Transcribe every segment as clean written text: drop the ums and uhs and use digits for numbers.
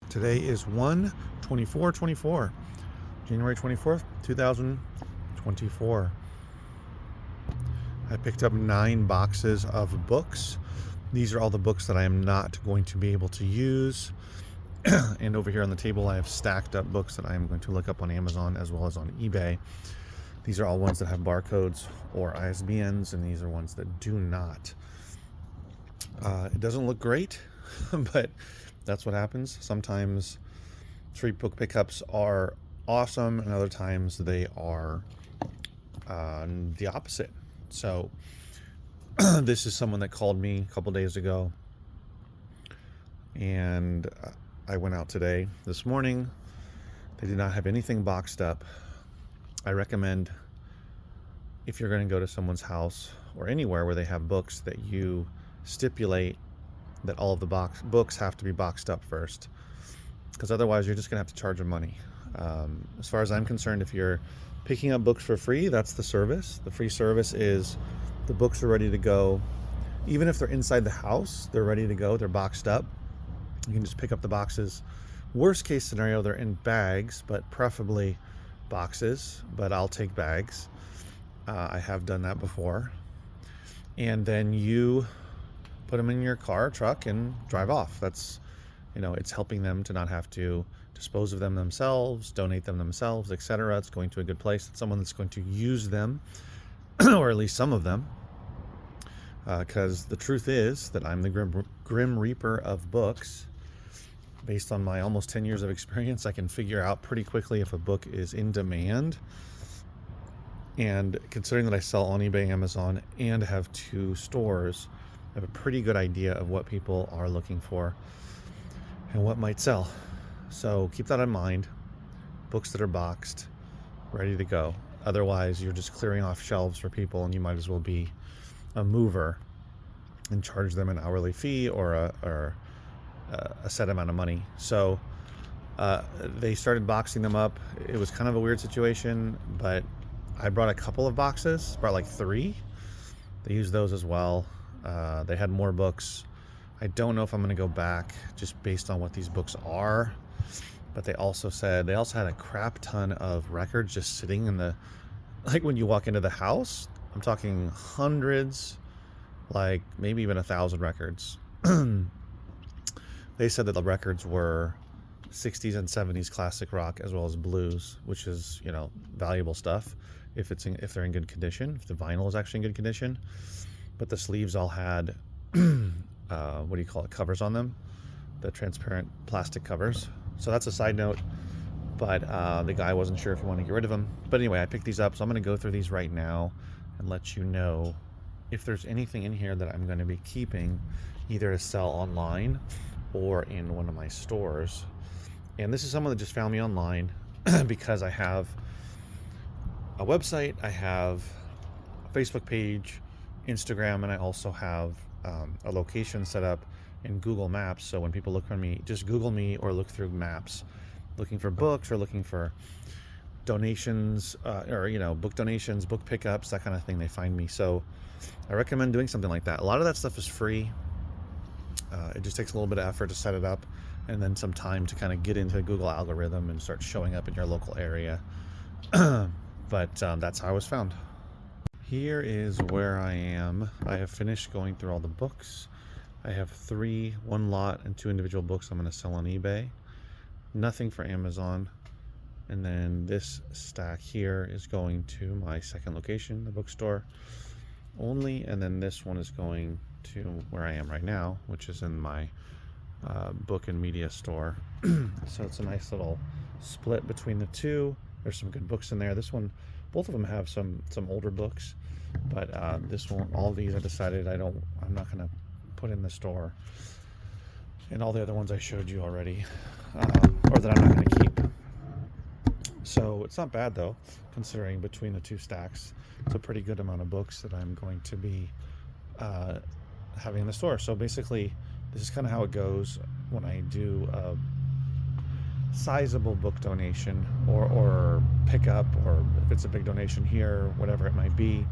Today is 1/24/24, January 24th, 2024. I picked up 9 boxes of books. These are all the books that I am not going to be able to use. And over here on the table, I have stacked up books that I am going to look up on Amazon as well as on eBay. These are all ones that have barcodes or ISBNs, and these are ones that do not. It doesn't look great, but that's what happens. Sometimes street book pickups are awesome, and other times they are the opposite. So this is someone that called me a couple days ago, and I went out this morning. They did not have anything boxed up. I recommend, if you're going to go to someone's house or anywhere where they have books, that you stipulate that all of the books have to be boxed up first, because otherwise you're just going to have to charge them money. As far as I'm concerned, if you're picking up books for free, that's the service. The free service is the books are ready to go. Even if they're inside the house, they're ready to go. They're boxed up. You can just pick up the boxes. Worst case scenario, they're in bags, but preferably boxes, but I'll take bags. I have done that before. And then you put them in your car, truck, and drive off. That's, it's helping them to not have to dispose of them themselves, donate them themselves, etc. It's going to a good place. It's someone that's going to use them, or at least some of them. Because the truth is that I'm the Grim Reaper of books. Based on my almost 10 years of experience, I can figure out pretty quickly if a book is in demand. And considering that I sell on eBay, Amazon, and have 2 stores, I have a pretty good idea of what people are looking for and what might sell. So keep that in mind. Books that are boxed, ready to go. Otherwise, you're just clearing off shelves for people, and you might as well be a mover and charge them an hourly fee or a set amount of money. So they started boxing them up. It was kind of a weird situation, but I brought a couple of boxes, brought like 3. They used those as well. They had more books. I don't know if I'm going to go back just based on what these books are, but they also had a crap ton of records just sitting in like when you walk into the house. I'm talking hundreds, like maybe even 1,000 records. They said that the records were 60s and 70s classic rock as well as blues, which is, valuable stuff if they're in good condition, if the vinyl is actually in good condition. But the sleeves all had covers on them, the transparent plastic covers. So that's a side note, but the guy wasn't sure if he wanted to get rid of them. But anyway, I picked these up, so I'm going to go through these right now and let you know if there's anything in here that I'm going to be keeping, either to sell online or in one of my stores. And this is someone that just found me online because I have a website, I have a Facebook page, Instagram, and I also have a location set up in Google Maps. So when people look for me, just Google me or look through maps, looking for books or looking for donations, book donations, book pickups, that kind of thing. They find me. So I recommend doing something like that. A lot of that stuff is free. It just takes a little bit of effort to set it up, and then some time to kind of get into the Google algorithm and start showing up in your local area. But that's how I was found. Here is where I am. I have finished going through all the books. I have 1 lot and 2 individual books I'm going to sell on eBay. Nothing for Amazon. And then this stack here is going to my second location, the bookstore only. And then this one is going to where I am right now, which is in my book and media store. So it's a nice little split between the 2. There's some good books in there. This one, both of them have some older books, but this one, all these I decided I'm not going to put in the store, and all the other ones I showed you already, or that I'm not going to keep. So it's not bad though, considering between the 2 stacks, it's a pretty good amount of books that I'm going to be having in the store. So basically, this is kind of how it goes when I do a sizable book donation or pickup, or if it's a big donation here, whatever it might be.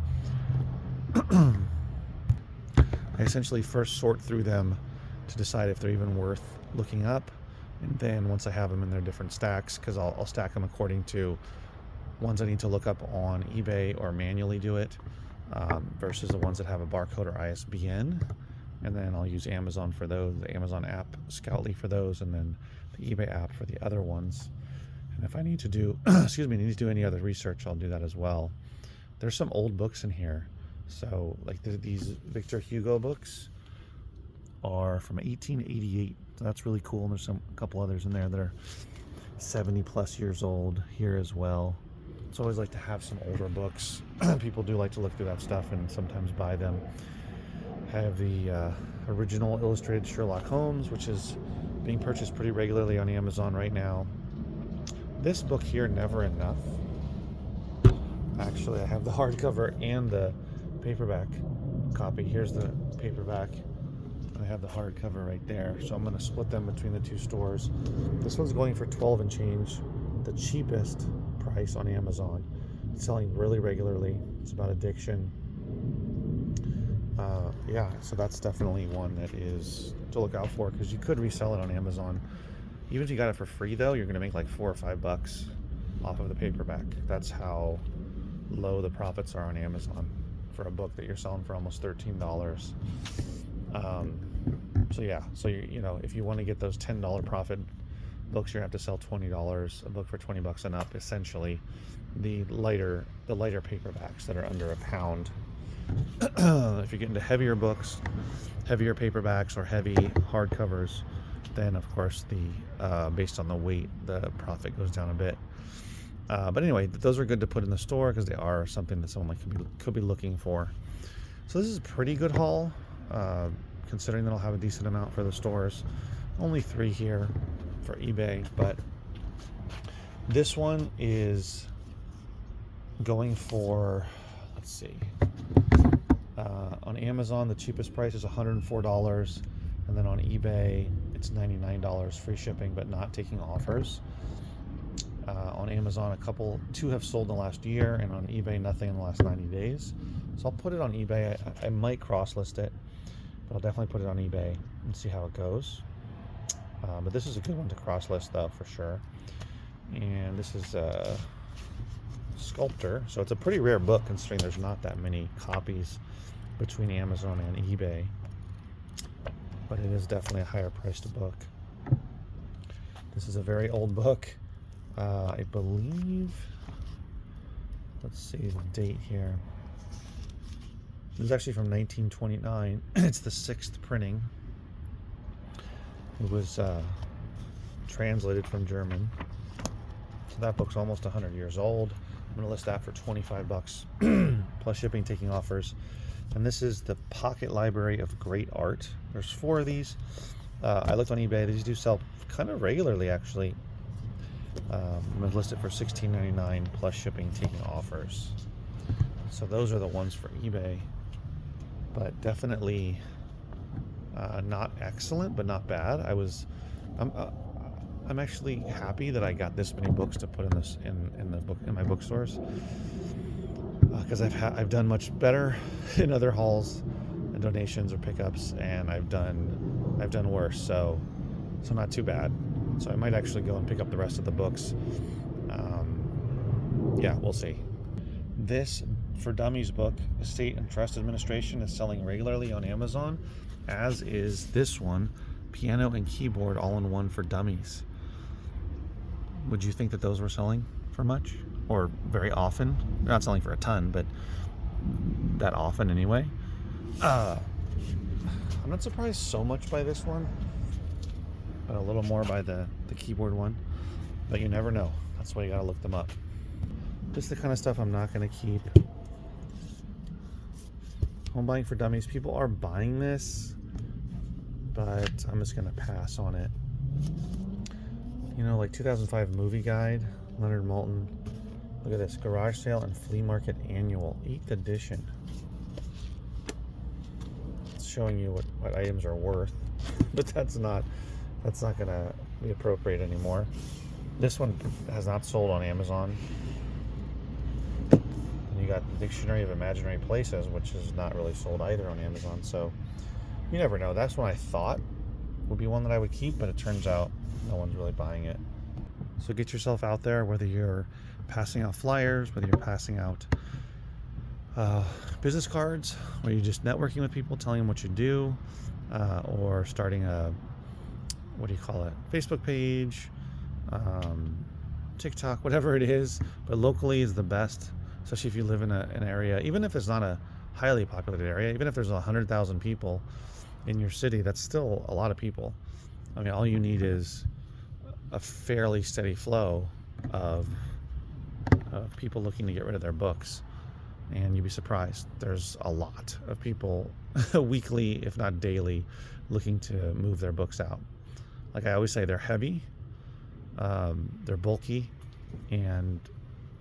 I essentially first sort through them to decide if they're even worth looking up, And then once I have them in their different stacks, because I'll stack them according to ones I need to look up on eBay or manually do it, versus the ones that have a barcode or ISBN. And then I'll use Amazon for those, the Amazon app, Scoutly for those, and then the eBay app for the other ones. And if I need to do, need to do any other research, I'll do that as well. There's some old books in here. So like these Victor Hugo books are from 1888. So that's really cool. And there's a couple others in there that are 70 plus years old here as well. It's always like to have some older books. People do like to look through that stuff and sometimes buy them. I have the original illustrated Sherlock Holmes, which is being purchased pretty regularly on Amazon right now. This book here, Never Enough. Actually, I have the hardcover and the paperback copy. Here's the paperback. I have the hardcover right there. So I'm going to split them between the two stores. This one's going for $12 and change, the cheapest price on Amazon. It's selling really regularly. It's about addiction. Yeah, so that's definitely one that is to look out for, because you could resell it on Amazon. Even if you got it for free, though, you're going to make like $4 or $5 off of the paperback. That's how low the profits are on Amazon for a book that you're selling for almost $13. So yeah, so you know, if you want to get those $10 profit books, you have to sell $20 a book for $20 and up. Essentially, the lighter paperbacks that are under £1. If you get into heavier books, heavier paperbacks, or heavy hardcovers, then of course the based on the weight, the profit goes down a bit. But anyway, those are good to put in the store because they are something that someone could be looking for. So this is a pretty good haul, considering that I'll have a decent amount for the stores. Only 3 here for eBay, but this one is going for, let's see, on Amazon the cheapest price is $104, and then on eBay it's $99 free shipping but not taking offers. On Amazon 2 have sold in the last year, and on eBay nothing in the last 90 days. So I'll put it on eBay. I might cross list it, but I'll definitely put it on eBay and see how it goes. But this is a good one to cross list though, for sure. And this is Sculptor, so it's a pretty rare book considering there's not that many copies between Amazon and eBay, but it is definitely a higher priced book. This is a very old book. I believe, let's see the date here. This is actually from 1929. It's the 6th printing. It was translated from German. So that book's almost 100 years old. I'm going to list that for $25 plus shipping, taking offers. And this is the Pocket Library of Great Art. There's 4 of these. I looked on eBay. These do sell kind of regularly, actually. I'm going to list it for $16.99 plus shipping, taking offers. So those are the ones for eBay. But definitely not excellent, but not bad. I'm actually happy that I got this many books to put in my bookstores, because I've done much better in other hauls and donations or pickups, and I've done worse. So not too bad. So I might actually go and pick up the rest of the books. Yeah, we'll see. This For Dummies book, Estate and Trust Administration, is selling regularly on Amazon, as is this one, Piano and Keyboard All-in-One for Dummies. Would you think that those were selling for much? Or very often? They're not selling for a ton, but that often anyway. I'm not surprised so much by this one, but a little more by the keyboard one. But you never know. That's why you gotta look them up. This is the kind of stuff I'm not gonna keep. Home Buying for Dummies. People are buying this, but I'm just gonna pass on it. You know, like 2005 Movie Guide, Leonard Maltin. Look at this, Garage Sale and Flea Market Annual, 8th edition. It's showing you what items are worth, but that's not gonna be appropriate anymore. This one has not sold on Amazon. And you got the Dictionary of Imaginary Places, which is not really sold either on Amazon. So you never know. That's one I thought would be one that I would keep, but it turns out no one's really buying it. So get yourself out there, whether you're passing out flyers, whether you're passing out business cards, or you're just networking with people, telling them what you do, or starting a, what do you call it, Facebook page, TikTok, whatever it is. But locally is the best, especially if you live in an area, even if it's not a highly populated area, even if there's 100,000 people in your city, that's still a lot of people. I mean, all you need is a fairly steady flow of people looking to get rid of their books, and you'd be surprised. There's a lot of people weekly, if not daily, looking to move their books out. Like I always say, they're heavy, they're bulky, and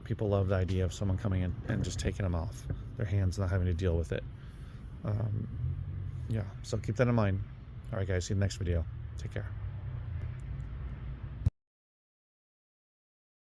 people love the idea of someone coming in and just taking them off their hands, not having to deal with it. Yeah, so keep that in mind. All right, guys, see you in the next video. Take care.